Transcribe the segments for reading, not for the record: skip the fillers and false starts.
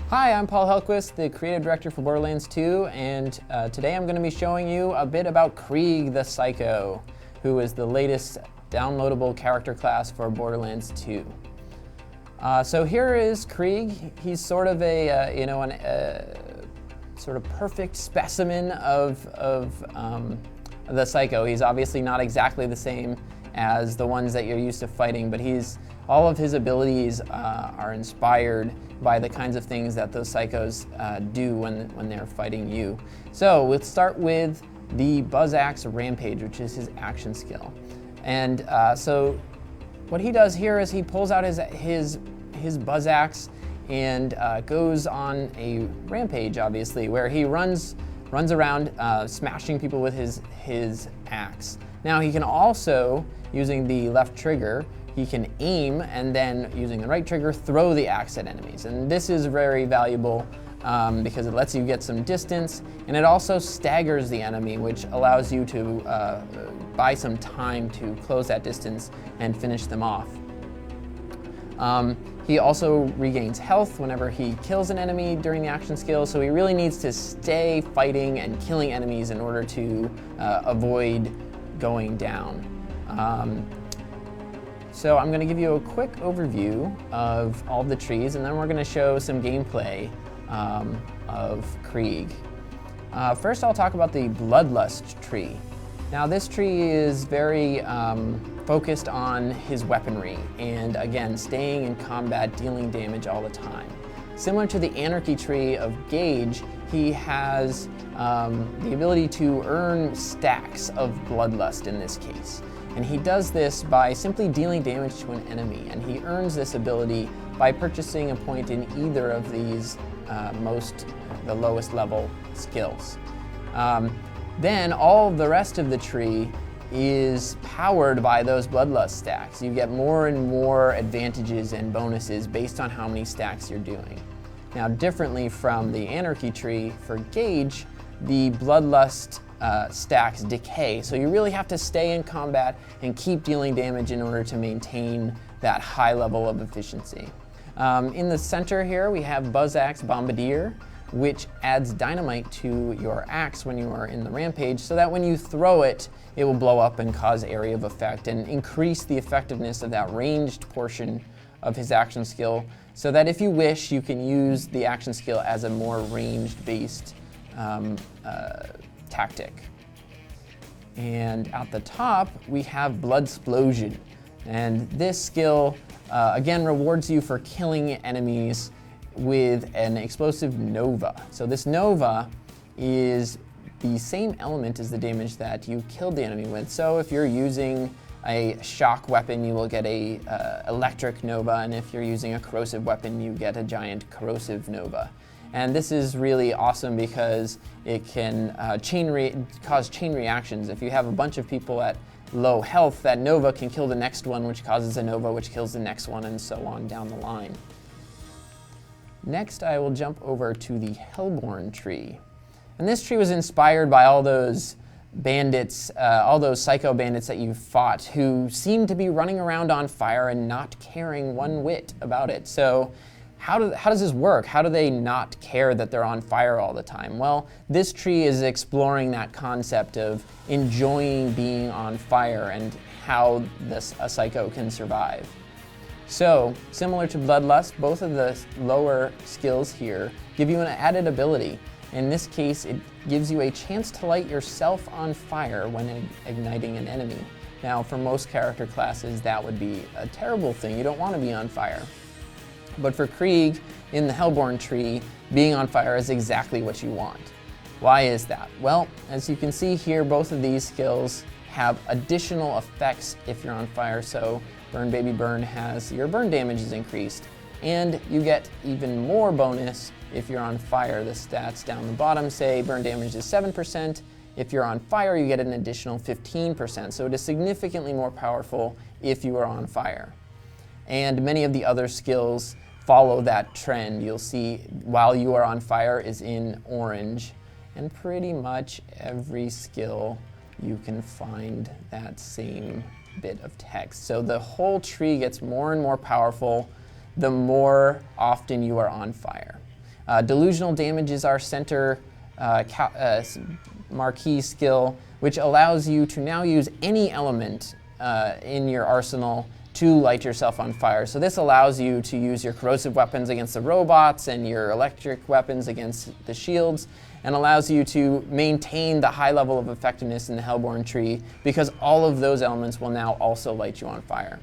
Hi, I'm Paul Helquist, the creative director for Borderlands 2, and today I'm going to be showing you a bit about Krieg the Psycho, who is the latest downloadable character class for Borderlands 2. So here is Krieg. He's sort of sort of perfect specimen of the Psycho. He's obviously not exactly the same as the ones that you're used to fighting, but all of his abilities are inspired by the kinds of things that those psychos do when they're fighting you. So let's start with the Buzz Axe Rampage, which is his action skill. And so what he does here is he pulls out his Buzz Axe and goes on a rampage, obviously, where he runs around smashing people with his axe. Now he can also, using the left trigger, he can aim and then, using the right trigger, throw the axe at enemies. And this is very valuable because it lets you get some distance, and it also staggers the enemy, which allows you to buy some time to close that distance and finish them off. He also regains health whenever he kills an enemy during the action skill, so he really needs to stay fighting and killing enemies in order to avoid going down. So I'm going to give you a quick overview of all the trees, and then we're going to show some gameplay of Krieg. First, I'll talk about the Bloodlust tree. Now, this tree is very focused on his weaponry, and again, staying in combat, dealing damage all the time. Similar to the Anarchy tree of Gage, he has the ability to earn stacks of Bloodlust in this case. And he does this by simply dealing damage to an enemy, and he earns this ability by purchasing a point in either of these the lowest level skills. Then all the rest of the tree is powered by those Bloodlust stacks. You get more and more advantages and bonuses based on how many stacks you're doing. Now, differently from the Anarchy tree, for Gage, the Bloodlust stacks decay, so you really have to stay in combat and keep dealing damage in order to maintain that high level of efficiency. In the center here, we have Buzz Axe Bombardier, which adds dynamite to your axe when you are in the rampage, so that when you throw it, it will blow up and cause area of effect and increase the effectiveness of that ranged portion of his action skill, so that if you wish, you can use the action skill as a more ranged-based tactic. And at the top, we have Bloodsplosion. And this skill, again, rewards you for killing enemies with an explosive nova. So this nova is the same element as the damage that you killed the enemy with. So if you're using a shock weapon, you will get a electric nova, and if you're using a corrosive weapon, you get a giant corrosive nova. And this is really awesome because it can cause chain reactions. If you have a bunch of people at low health, that nova can kill the next one, which causes a nova, which kills the next one, and so on down the line. Next, I will jump over to the Hellborn tree. And this tree was inspired by all those bandits, all those psycho bandits that you fought, who seemed to be running around on fire and not caring one whit about it. So how does this work? How do they not care that they're on fire all the time? Well, this tree is exploring that concept of enjoying being on fire and how a psycho can survive. So, similar to Bloodlust, both of the lower skills here give you an added ability. In this case, it gives you a chance to light yourself on fire when igniting an enemy. Now, for most character classes, that would be a terrible thing. You don't want to be on fire. But for Krieg, in the Hellborn tree, being on fire is exactly what you want. Why is that? Well, as you can see here, both of these skills have additional effects if you're on fire. So Burn Baby Burn has your burn damage is increased, and you get even more bonus if you're on fire. The stats down the bottom say burn damage is 7%. If you're on fire, you get an additional 15%. So it is significantly more powerful if you are on fire. And many of the other skills follow that trend. You'll see while you are on fire is in orange, and pretty much every skill you can find that same bit of text. So the whole tree gets more and more powerful the more often you are on fire. Delusional damage is our center marquee skill, which allows you to now use any element in your arsenal to light yourself on fire. So this allows you to use your corrosive weapons against the robots and your electric weapons against the shields, and allows you to maintain the high level of effectiveness in the Hellborn tree, because all of those elements will now also light you on fire.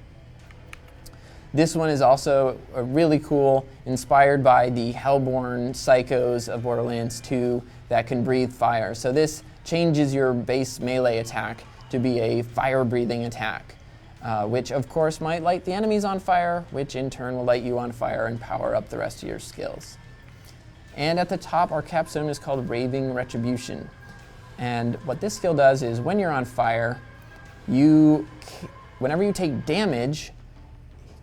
This one is also really cool, inspired by the Hellborn psychos of Borderlands 2 that can breathe fire. So this changes your base melee attack to be a fire-breathing attack, which of course might light the enemies on fire, which in turn will light you on fire and power up the rest of your skills. And at the top, our capstone is called Raving Retribution. And what this skill does is when you're on fire, whenever you take damage,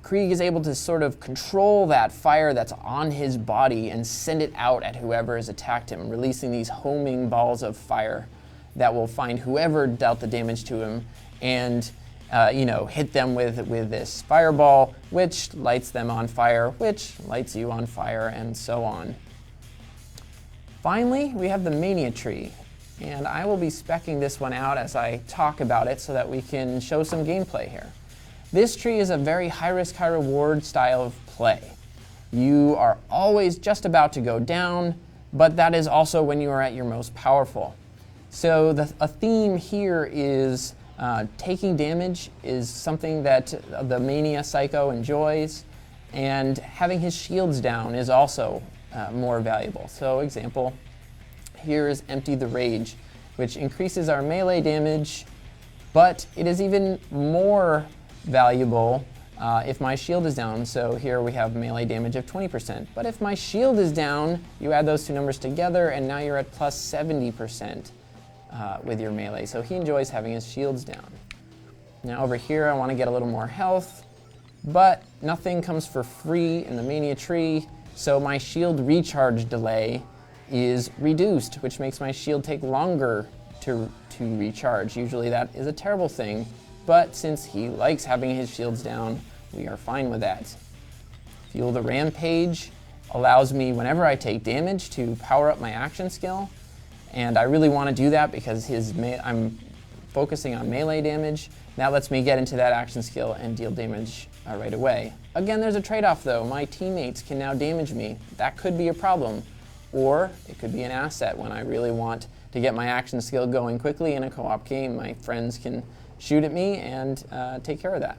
Krieg is able to sort of control that fire that's on his body and send it out at whoever has attacked him, releasing these homing balls of fire that will find whoever dealt the damage to him and hit them with this fireball, which lights them on fire, which lights you on fire, and so on. Finally, we have the Mania tree, and I will be speccing this one out as I talk about it so that we can show some gameplay here. This tree is a very high-risk, high-reward style of play. You are always just about to go down, but that is also when you are at your most powerful. So a theme here is taking damage is something that the Mania Psycho enjoys, and having his shields down is also more valuable. So example, here is Empty the Rage, which increases our melee damage, but it is even more valuable if my shield is down. So here we have melee damage of 20%, but if my shield is down, you add those two numbers together and now you're at plus 70% with your melee. So he enjoys having his shields down. Now over here I want to get a little more health, but nothing comes for free in the Mania tree, so my shield recharge delay is reduced, which makes my shield take longer to recharge. Usually that is a terrible thing, but since he likes having his shields down, we are fine with that. Fuel the Rampage allows me, whenever I take damage, to power up my action skill, and I really want to do that because I'm focusing on melee damage. That lets me get into that action skill and deal damage right away. Again, there's a trade-off though. My teammates can now damage me. That could be a problem, or it could be an asset when I really want to get my action skill going quickly in a co-op game. My friends can shoot at me and take care of that.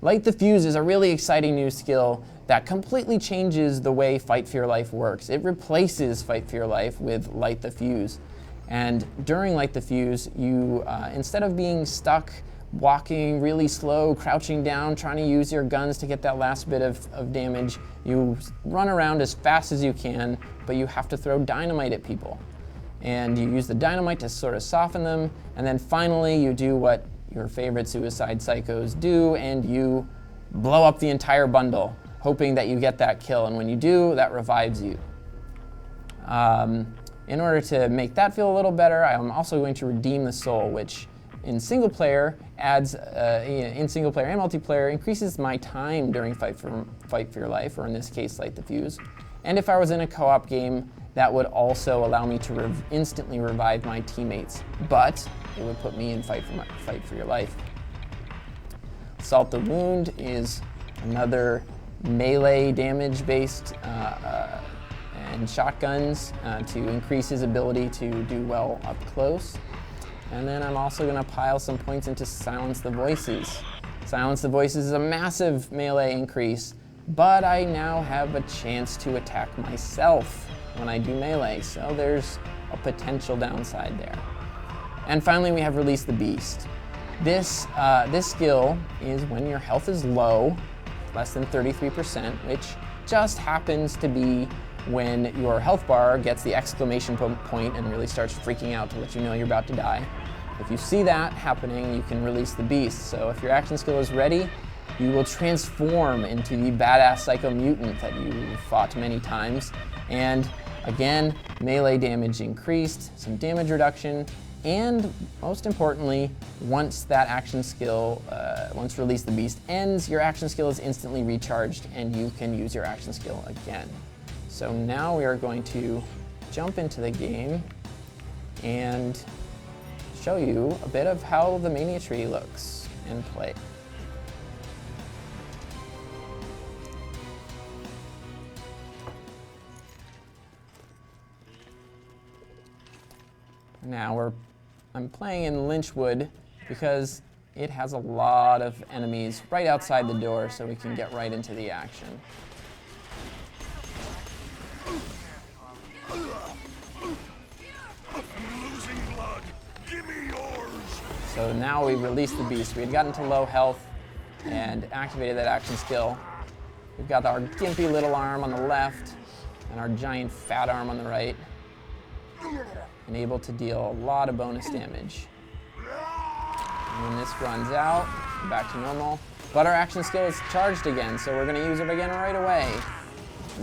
Light the Fuse is a really exciting new skill that completely changes the way Fight for Your Life works. It replaces Fight for Your Life with Light the Fuse. And during Light the Fuse, you, instead of being stuck walking really slow, crouching down, trying to use your guns to get that last bit of damage, you run around as fast as you can, but you have to throw dynamite at people. And you use the dynamite to sort of soften them, and then finally you do what your favorite suicide psychos do, and you blow up the entire bundle, hoping that you get that kill, and when you do, that revives you. In order to make that feel a little better, I'm also going to redeem the soul, which in single player adds, in single player and multiplayer, increases my time during Fight for Your Life, or in this case, Light the Fuse. And if I was in a co-op game, that would also allow me to instantly revive my teammates, but it would put me in Fight for Your Life. Salt the Wound is another melee damage-based and shotguns to increase his ability to do well up close. And then I'm also going to pile some points into Silence the Voices. Silence the Voices is a massive melee increase, but I now have a chance to attack myself when I do melee, so there's a potential downside there. And finally, we have Release the Beast. This skill is when your health is low, less than 33%, which just happens to be when your health bar gets the exclamation point and really starts freaking out to let you know you're about to die. If you see that happening, you can release the beast. So if your action skill is ready, you will transform into the badass psycho mutant that you fought many times. And again, melee damage increased, some damage reduction, and most importantly, once that action skill, once Release the Beast ends, your action skill is instantly recharged and you can use your action skill again. So now we are going to jump into the game and show you a bit of how the Mania Tree looks and play. Now I'm playing in Lynchwood because it has a lot of enemies right outside the door, so we can get right into the action. So now we released the beast. We had gotten to low health and activated that action skill. We've got our gimpy little arm on the left and our giant fat arm on the right, and able to deal a lot of bonus damage. And when this runs out, back to normal. But our action skill is charged again, so we're going to use it again right away.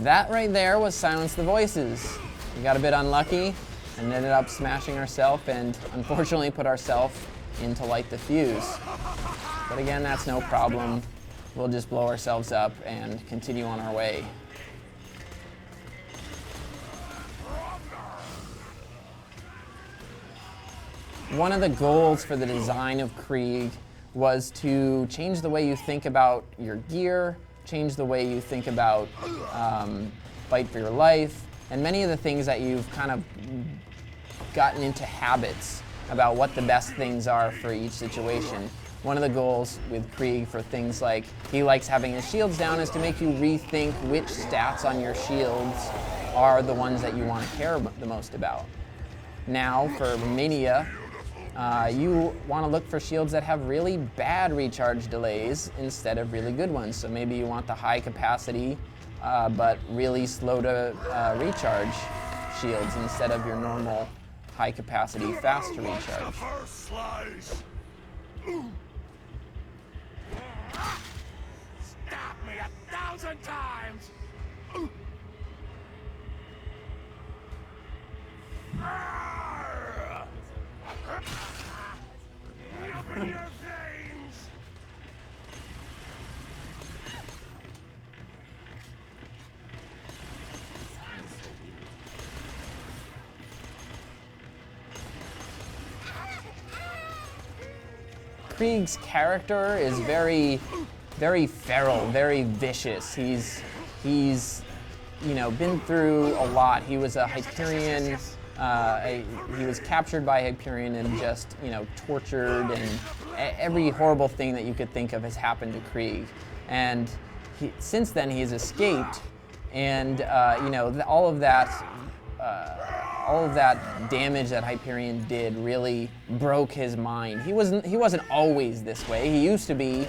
That right there was Silence the Voices. We got a bit unlucky and ended up smashing ourselves and unfortunately put ourselves in to light the fuse. But again, that's no problem. We'll just blow ourselves up and continue on our way. One of the goals for the design of Krieg was to change the way you think about your gear, change the way you think about fight for your life, and many of the things that you've kind of gotten into habits about what the best things are for each situation. One of the goals with Krieg for things like he likes having his shields down is to make you rethink which stats on your shields are the ones that you want to care the most about. Now for Mania, you want to look for shields that have really bad recharge delays instead of really good ones. So maybe you want the high capacity but really slow to recharge shields instead of your normal high capacity, fast to recharge. Stop me 1,000 times! Up in your veins! Krieg's character is very feral, very vicious. He's been through a lot. He was a Hyperion. He was captured by Hyperion and just tortured, and every horrible thing that you could think of has happened to Krieg. And since then he's escaped, and all of that damage that Hyperion did really broke his mind. He wasn't always this way. He used to be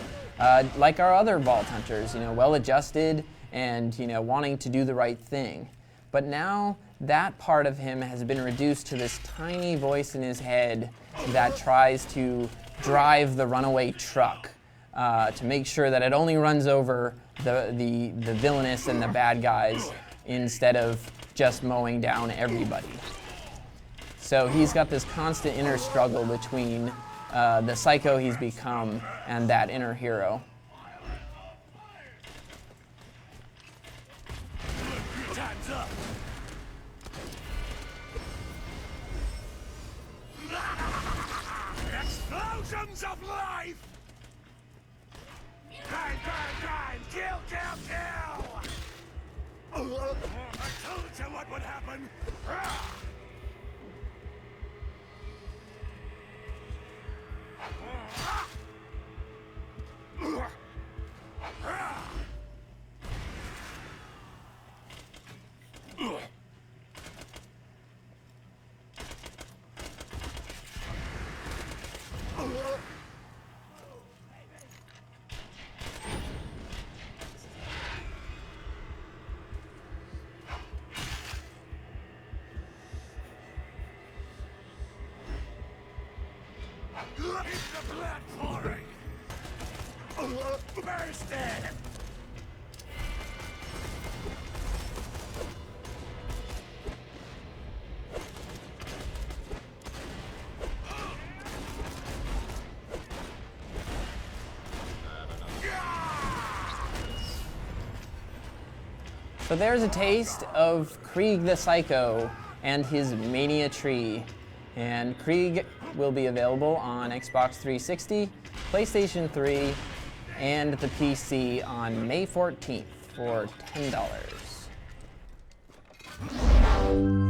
like our other Vault Hunters, well-adjusted and wanting to do the right thing. But now that part of him has been reduced to this tiny voice in his head that tries to drive the runaway truck to make sure that it only runs over the villainous and the bad guys instead of just mowing down everybody. So he's got this constant inner struggle between the psycho he's become and that inner hero. Time's up! Explosions of life! Grind, grind, grind! Kill, kill, kill! I told you what would happen! It's the blood pouring! Burst it! So there's a taste of Krieg the Psycho and his Mania Tree. And Krieg will be available on Xbox 360, PlayStation 3, and the PC on May 14th for $10.